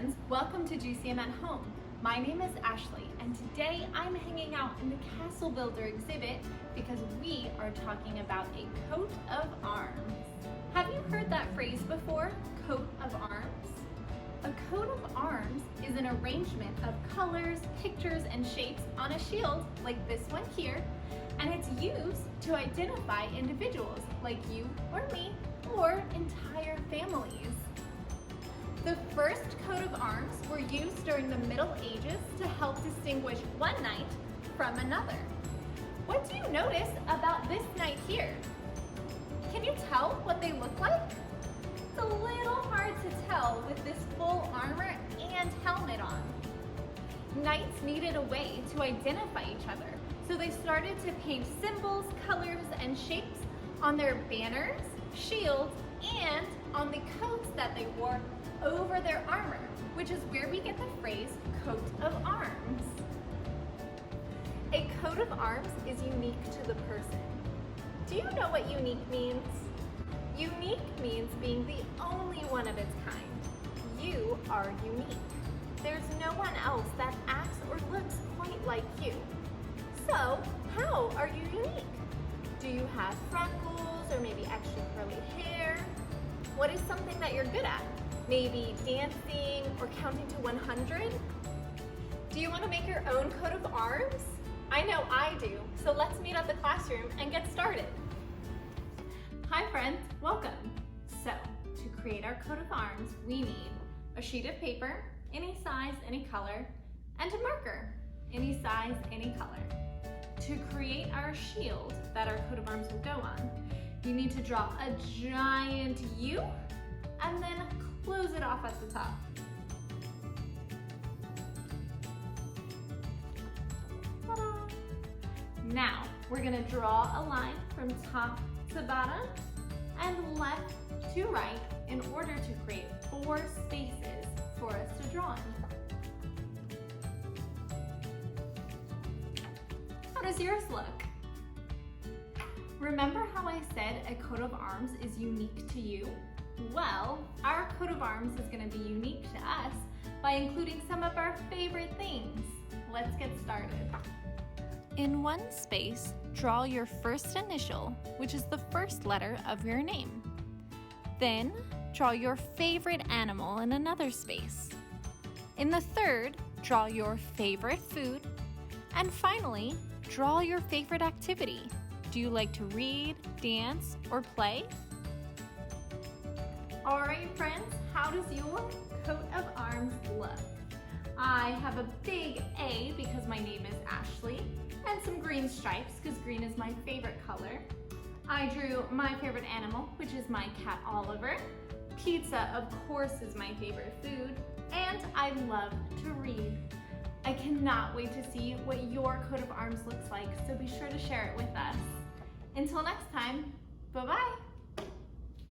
friends, welcome to GCM at Home. My name is Ashley and today I'm hanging out in the Castle Builder exhibit because we are talking about a coat of arms. Have you heard that phrase before, coat of arms? A coat of arms is an arrangement of colors, pictures, and shapes on a shield like this one here, and it's used to identify individuals like you or me or entire families. The first coat of arms were used during the Middle Ages to help distinguish one knight from another. What do you notice about this knight here? Can you tell what they look like? It's a little hard to tell with this full armor and helmet on. Knights needed a way to identify each other, so they started to paint symbols, colors, and shapes on their banners, shields, and on the coats that they wore over their armor, which is where we get the phrase coat of arms. A coat of arms is unique to the person. Do you know what unique means? Unique means being the only one of its kind. You are unique. There's no one else that acts or looks quite like you. So, how are you unique? Do you have freckles or maybe extra curly hair? What is something that you're good at? Maybe dancing or counting to 100? Do you want to make your own coat of arms? I know I do, so let's meet at the classroom and get started. Hi friends, welcome. So, to create our coat of arms, we need a sheet of paper, any size, any color, and a marker, any size, any color. To create our shield that our coat of arms will go on, you need to draw a giant U and then close it off at the top. Ta-da! Now, we're gonna draw a line from top to bottom and left to right in order to create 4 spaces for us to draw in. How does yours look? Remember how I said a coat of arms is unique to you? Well, our coat of arms is going to be unique to us by including some of our favorite things. Let's get started. In one space, draw your first initial, which is the first letter of your name. Then, draw your favorite animal in another space. In the third, draw your favorite food. And finally, draw your favorite activity. Do you like to read, dance, or play? All right, friends, how does your coat of arms look? I have a big A because my name is Ashley, and some green stripes because green is my favorite color. I drew my favorite animal, which is my cat Oliver. Pizza, of course, is my favorite food, and I love to read. I cannot wait to see what your coat of arms looks like, so be sure to share it with us. Until next time, bye-bye.